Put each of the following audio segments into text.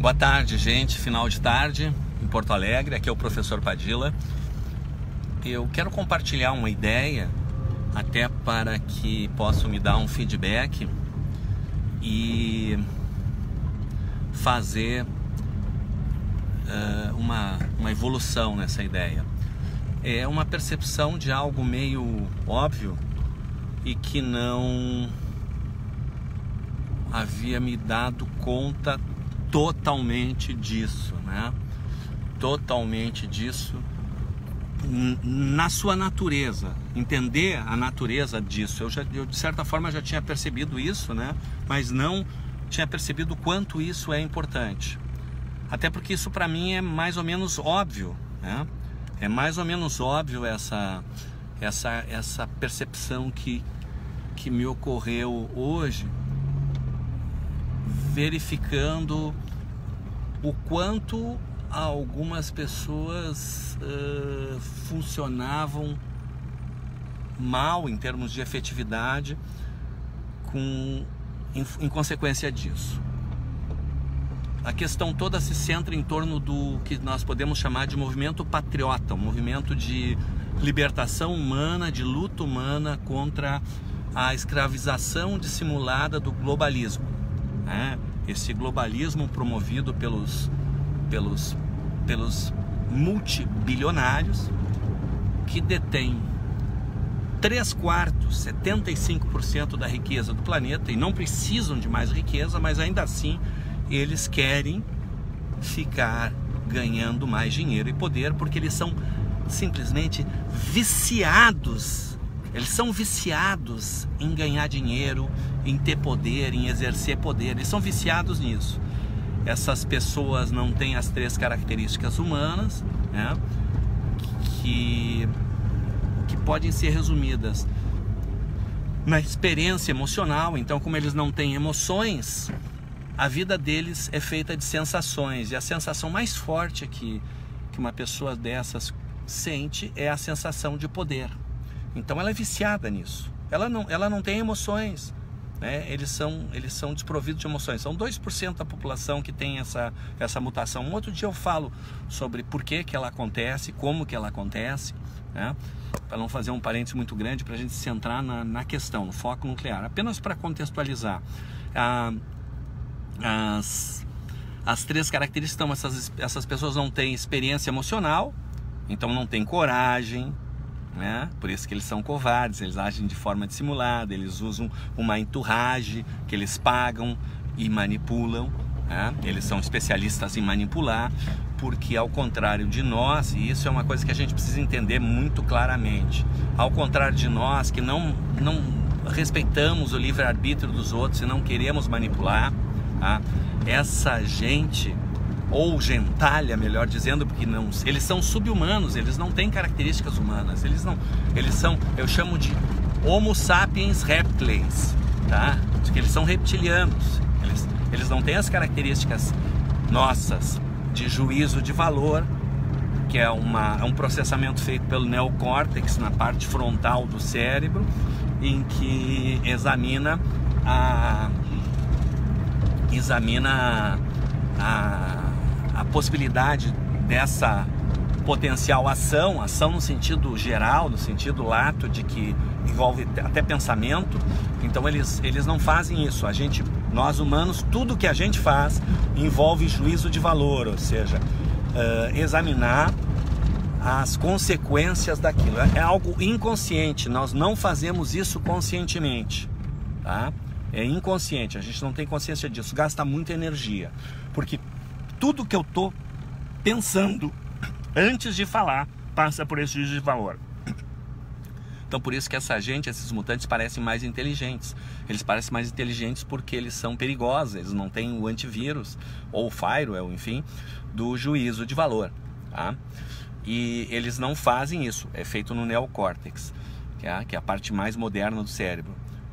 Boa tarde, gente. Final de tarde em Porto Alegre. Aqui é o professor Padilla. Eu quero compartilhar uma ideia até para que possam me dar um feedback e fazer uma evolução nessa ideia. É uma percepção de algo meio óbvio e que não havia me dado conta totalmente disso, né? Totalmente disso na sua natureza, entender a natureza disso. Eu de certa forma já tinha percebido isso, né? Mas não tinha percebido o quanto isso é importante. Até porque isso para mim é mais ou menos óbvio, né? É mais ou menos óbvio essa percepção que me ocorreu hoje, verificando o quanto algumas pessoas funcionavam mal em termos de efetividade em consequência disso. A questão toda se centra em torno do que nós podemos chamar de movimento patriota, um movimento de libertação humana, de luta humana contra a escravização dissimulada do globalismo, né? Esse globalismo promovido pelos multibilionários que detêm 3/4, 75% da riqueza do planeta e não precisam de mais riqueza, mas ainda assim eles querem ficar ganhando mais dinheiro e poder porque eles são simplesmente viciados. Eles são viciados em ganhar dinheiro, em ter poder, em exercer poder. Eles são viciados nisso. Essas pessoas não têm as 3 características humanas, né, que podem ser resumidas na experiência emocional. Então, como eles não têm emoções, a vida deles é feita de sensações. E a sensação mais forte que uma pessoa dessas sente é a sensação de poder. Então ela é viciada nisso. Ela não tem emoções, né? Eles são desprovidos de emoções. São 2% da população que tem essa mutação. Um outro dia eu falo sobre por que ela acontece, como que ela acontece, né? Para não fazer um parênteses muito grande, para a gente se centrar na questão, no foco nuclear. Apenas para contextualizar, as 3 características são essas pessoas não têm experiência emocional, então não têm coragem, né? Por isso que eles são covardes, eles agem de forma dissimulada, eles usam uma entourage que eles pagam e manipulam, né? Eles são especialistas em manipular, porque ao contrário de nós, e isso é uma coisa que a gente precisa entender muito claramente, ao contrário de nós que não respeitamos o livre-arbítrio dos outros e não queremos manipular, tá? Essa gente, ou gentalha, melhor dizendo, porque eles são sub-humanos, eles não têm características humanas, eles são, eu chamo de Homo sapiens reptilis, tá? Porque eles são reptilianos, eles não têm as características nossas de juízo de valor, que é um processamento feito pelo neocórtex na parte frontal do cérebro, em que examina a possibilidade dessa potencial ação no sentido geral, no sentido lato, de que envolve até pensamento. Então eles não fazem isso. Nós humanos, tudo que a gente faz envolve juízo de valor, ou seja, examinar as consequências daquilo. É algo inconsciente, nós não fazemos isso conscientemente, tá? É inconsciente, a gente não tem consciência disso, gasta muita energia, porque tudo que eu estou pensando antes de falar passa por esse juízo de valor. Então por isso que esses mutantes parecem mais inteligentes. Eles parecem mais inteligentes porque eles são perigosos, eles não têm o antivírus ou o firewall, enfim, do juízo de valor, tá? E eles não fazem isso, é feito no neocórtex, que é a parte mais moderna do cérebro.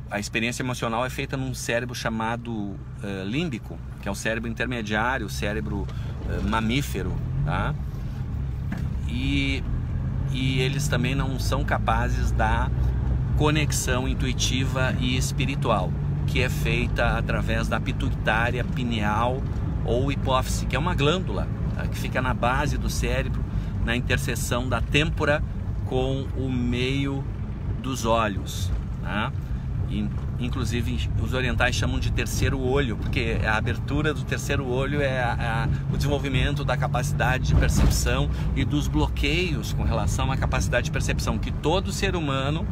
A experiência emocional é feita num cérebro chamado límbico, que é o cérebro intermediário, o cérebro mamífero, tá? E eles também não são capazes da conexão intuitiva e espiritual, que é feita através da pituitária pineal ou hipófise, que é uma glândula, tá? Que fica na base do cérebro, na interseção da têmpora com o meio dos olhos, tá? Inclusive os orientais chamam de terceiro olho, porque a abertura do terceiro olho é o desenvolvimento da capacidade de percepção e dos bloqueios com relação à capacidade de percepção, que todo ser humano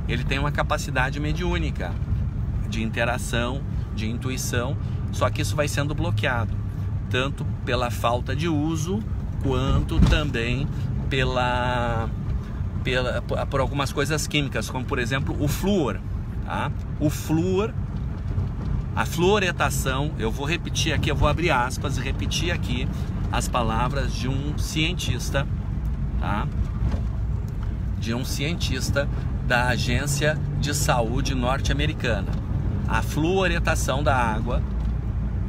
ele tem uma capacidade mediúnica de interação, de intuição, só que isso vai sendo bloqueado, tanto pela falta de uso, quanto também por algumas coisas químicas, como por exemplo o flúor. Tá? O flúor, a fluoretação, eu vou repetir aqui, eu vou abrir aspas e repetir aqui as palavras de um cientista, tá? De um cientista da Agência de Saúde norte-americana. A fluoretação da água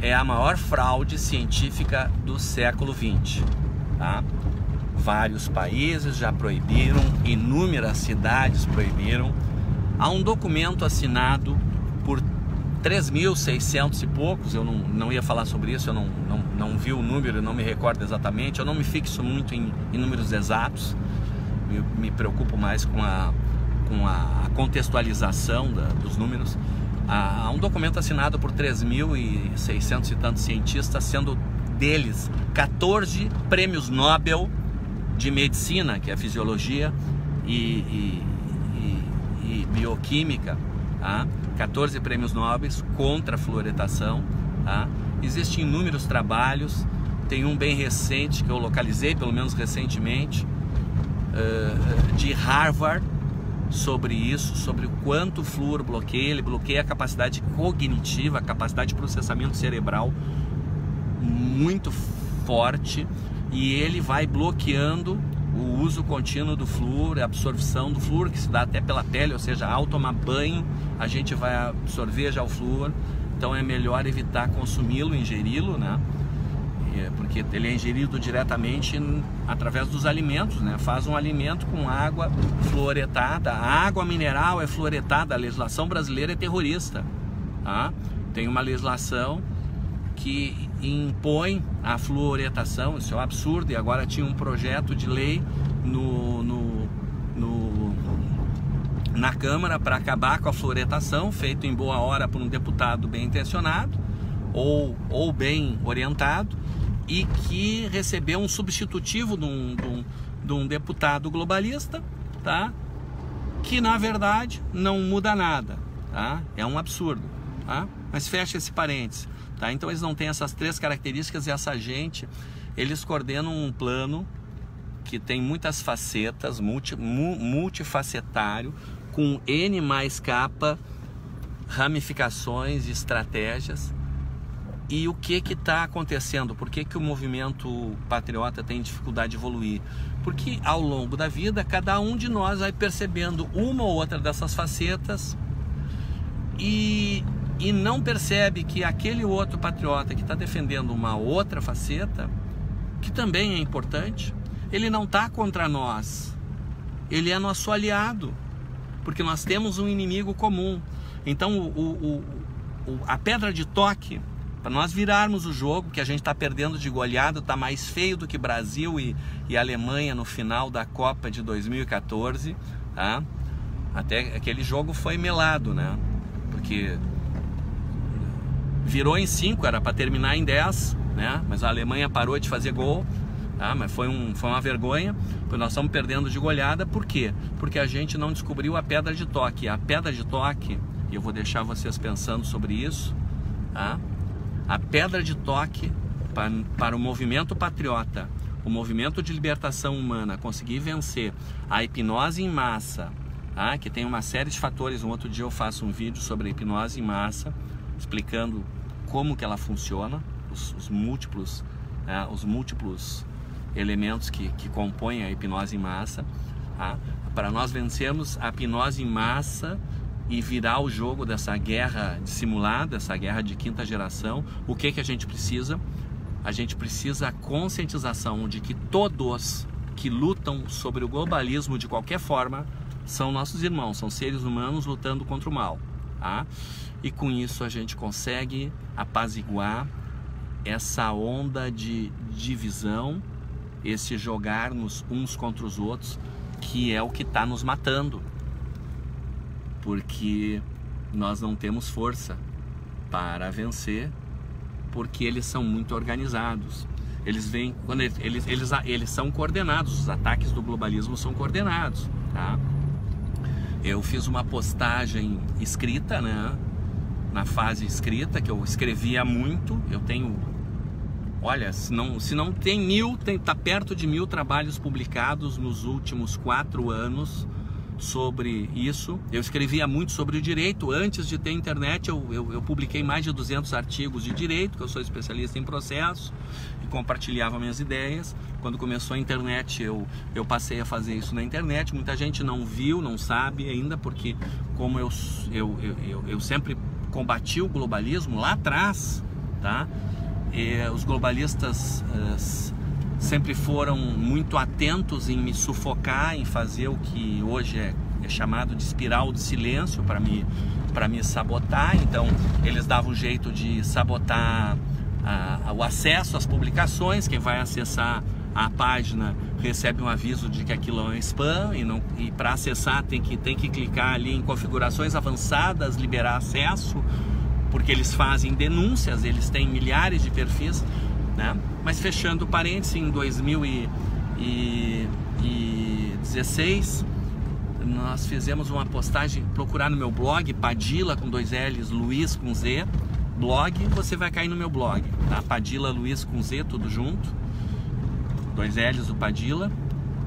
é a maior fraude científica do século XX, tá? Vários países já proibiram, inúmeras cidades proibiram. Há um documento assinado por 3.600 e poucos, eu não ia falar sobre isso, eu não vi o número, eu não me recordo exatamente, eu não me fixo muito em números exatos, me preocupo mais com a contextualização dos números. Há um documento assinado por 3.600 e tantos cientistas, sendo deles 14 prêmios Nobel de medicina, que é fisiologia e bioquímica, tá? 14 prêmios Nobel contra a fluoretação, tá? Existem inúmeros trabalhos, tem um bem recente que eu localizei, pelo menos recentemente, de Harvard, sobre isso, sobre o quanto o flúor bloqueia. Ele bloqueia a capacidade cognitiva, a capacidade de processamento cerebral muito forte, e ele vai bloqueando o uso contínuo do flúor, a absorção do flúor, que se dá até pela pele, ou seja, ao tomar banho a gente vai absorver já o flúor. Então é melhor evitar consumi-lo, ingeri-lo, né? Porque ele é ingerido diretamente através dos alimentos, né? Faz um alimento com água fluoretada. A água mineral é fluoretada. A legislação brasileira é terrorista, tá? Tem uma legislação que impõe a fluoretação, isso é um absurdo, e agora tinha um projeto de lei na Câmara para acabar com a fluoretação, feito em boa hora por um deputado bem intencionado ou bem orientado, e que recebeu um substitutivo de um deputado globalista, tá? Que na verdade não muda nada, tá? É um absurdo, tá? Mas fecha esse parênteses. Tá? Então eles não têm essas três características, e essa gente, eles coordenam um plano que tem muitas facetas, multifacetário, com N mais K ramificações e estratégias. E o que está acontecendo? Por que o movimento patriota tem dificuldade de evoluir? Porque ao longo da vida, cada um de nós vai percebendo uma ou outra dessas facetas e não percebe que aquele outro patriota que está defendendo uma outra faceta, que também é importante, ele não está contra nós, ele é nosso aliado, porque nós temos um inimigo comum. Então a pedra de toque, para nós virarmos o jogo, que a gente está perdendo de goleada, está mais feio do que Brasil e Alemanha no final da Copa de 2014, tá? Até aquele jogo foi melado, né? Porque virou em 5, era para terminar em 10, né? Mas a Alemanha parou de fazer gol, tá? Mas foi uma vergonha, porque nós estamos perdendo de goleada. Por quê? Porque a gente não descobriu a pedra de toque. A pedra de toque, e eu vou deixar vocês pensando sobre isso, tá? A pedra de toque para o movimento patriota, o movimento de libertação humana, conseguir vencer a hipnose em massa, tá? Que tem uma série de fatores. Um outro dia eu faço um vídeo sobre a hipnose em massa, explicando como que ela funciona, os múltiplos elementos que compõem a hipnose em massa, tá? Para nós vencermos a hipnose em massa e virar o jogo dessa guerra dissimulada, essa guerra de quinta geração, o que a gente precisa? A gente precisa a conscientização de que todos que lutam sobre o globalismo de qualquer forma são nossos irmãos, são seres humanos lutando contra o mal, tá? E com isso a gente consegue apaziguar essa onda de divisão, esse jogar-nos uns contra os outros, que é o que está nos matando, porque nós não temos força para vencer, porque eles são muito organizados. Eles vêm, quando eles são coordenados, os ataques do globalismo são coordenados, tá? Eu fiz uma postagem escrita, né? Na fase escrita, que eu escrevia muito. Eu tenho, olha, se não tem 1000, tá perto de 1000 trabalhos publicados nos últimos 4 anos sobre isso. Eu escrevia muito sobre o direito. Antes de ter internet, eu publiquei mais de 200 artigos de direito, que eu sou especialista em processos, e compartilhava minhas ideias. Quando começou a internet, eu passei a fazer isso na internet. Muita gente não viu, não sabe ainda, porque como eu sempre combati o globalismo lá atrás, tá? Os globalistas sempre foram muito atentos em me sufocar, em fazer o que hoje é chamado de espiral de silêncio, para me sabotar. Então eles davam um jeito de sabotar o acesso às publicações. Quem vai acessar a página recebe um aviso de que aquilo é um spam, e para acessar tem que clicar ali em configurações avançadas, liberar acesso, porque eles fazem denúncias, eles têm milhares de perfis, né? Mas fechando parênteses, em 2016 nós fizemos uma postagem. Procurar no meu blog, Padilla com 2 L's, Luiz com Z, blog, você vai cair no meu blog, tá? Padilla Luiz com Z, tudo junto, 2 L's do Padilla,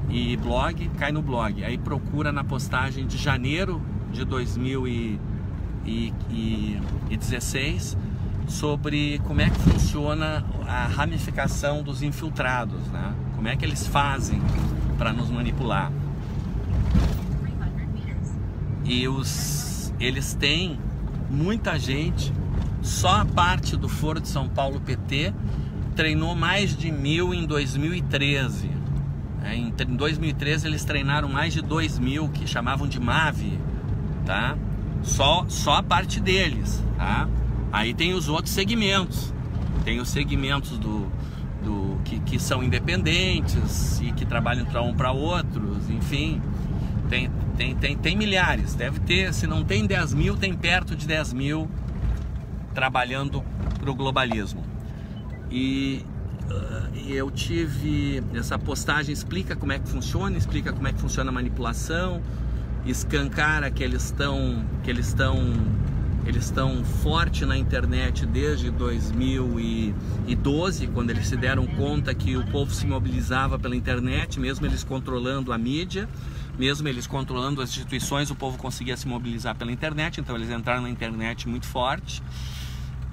e blog, cai no blog. Aí procura na postagem de janeiro de 2016 sobre como é que funciona a ramificação dos infiltrados, né? Como é que eles fazem para nos manipular. E eles têm muita gente. Só a parte do Foro de São Paulo PT treinou mais de 1000 em 2013. Em 2013 eles treinaram mais de 2000, que chamavam de MAV, tá? Só a parte deles, tá? Aí tem os outros segmentos. Tem os segmentos que são independentes e que trabalham para um para outros, enfim. Tem milhares, deve ter, se não tem 10 mil, tem perto de 10 mil trabalhando para o globalismo. E eu tive essa postagem, explica como é que funciona, explica como é que funciona a manipulação, escancara que eles estão forte na internet desde 2012, quando eles se deram conta que o povo se mobilizava pela internet, mesmo eles controlando a mídia, mesmo eles controlando as instituições, o povo conseguia se mobilizar pela internet. Então eles entraram na internet muito forte.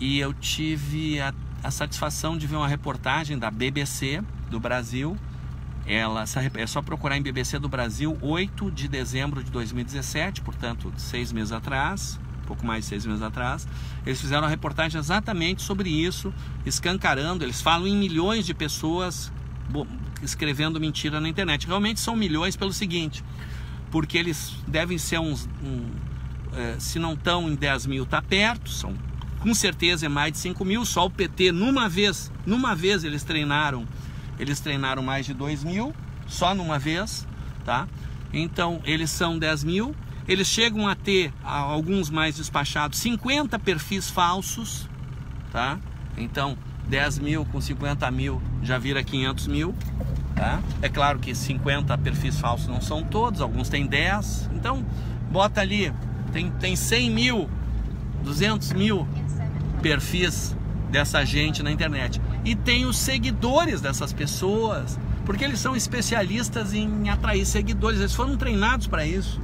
E eu tive a satisfação de ver uma reportagem da BBC do Brasil. É só procurar em BBC do Brasil, 8 de dezembro de 2017, portanto 6 meses atrás, pouco mais de 6 meses atrás. Eles fizeram uma reportagem exatamente sobre isso, escancarando. Eles falam em milhões de pessoas escrevendo mentira na internet. Realmente são milhões pelo seguinte, porque eles devem ser se não estão em 10 mil, está perto, com certeza é mais de 5 mil. Só o PT, numa vez eles treinaram mais de 2 mil, só numa vez, tá? Então eles são 10 mil. Eles chegam a ter, alguns mais despachados, 50 perfis falsos, tá? Então 10 mil com 50 mil já vira 500 mil, tá? É claro que 50 perfis falsos não são todos, alguns têm 10. Então bota ali, tem 100 mil, 200 mil perfis dessa gente na internet. E tem os seguidores dessas pessoas, porque eles são especialistas em atrair seguidores. Eles foram treinados para isso.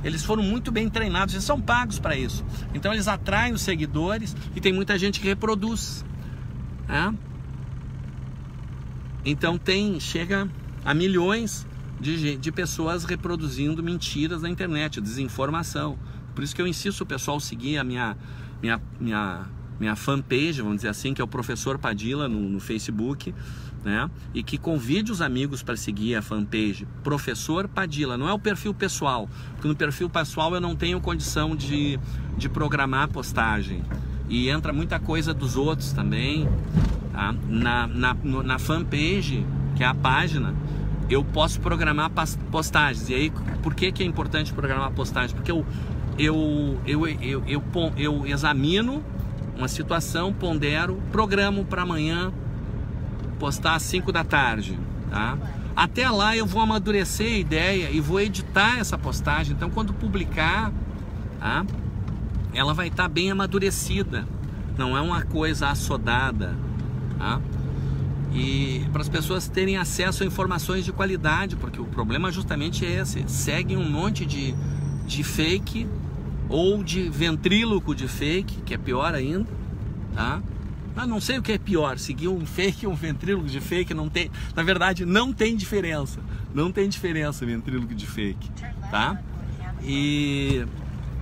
Eles foram muito bem treinados, eles são pagos para isso. Então eles atraem os seguidores e tem muita gente que reproduz, né? Então chega a milhões de pessoas reproduzindo mentiras na internet, desinformação. Por isso que eu insisto o pessoal seguir a minha fanpage, vamos dizer assim, que é o Professor Padilla no Facebook, né? E que convide os amigos para seguir a fanpage Professor Padilla. Não é o perfil pessoal, porque no perfil pessoal eu não tenho condição de programar a postagem. e entra muita coisa dos outros também, tá? Na fanpage, que é a página, eu posso programar postagens. E aí, por que é importante programar postagem? Porque eu examino uma situação, pondero, programo para amanhã postar às 5 da tarde, tá? Até lá eu vou amadurecer a ideia e vou editar essa postagem. Então, quando publicar, tá, ela vai estar bem amadurecida, não é uma coisa assodada, tá? E para as pessoas terem acesso a informações de qualidade, porque o problema justamente é esse: seguem um monte de fake ou de ventríloco de fake, que é pior ainda, tá? Eu não sei o que é pior, seguir um fake ou um ventríloco de fake, não tem, na verdade não tem diferença, ventríloco de fake, tá? E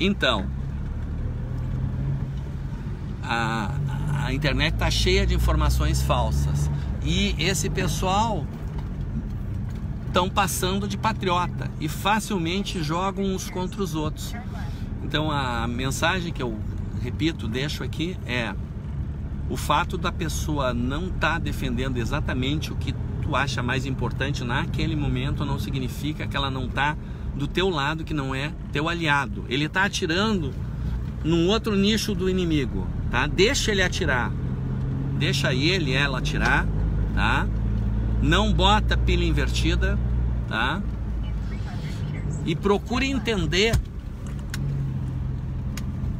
então a internet está cheia de informações falsas e esse pessoal estão passando de patriota e facilmente jogam uns contra os outros. Então a mensagem que eu repito, deixo aqui é: o fato da pessoa não estar defendendo exatamente o que tu acha mais importante naquele momento não significa que ela não está do teu lado, que não é teu aliado. Ele está atirando num outro nicho do inimigo, tá? Deixa ele atirar, deixa ela atirar, tá? Não bota pilha invertida, tá? E procure entender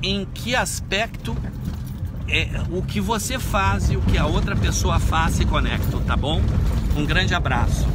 em que aspecto o que você faz e o que a outra pessoa faz se conectam, tá bom? Um grande abraço.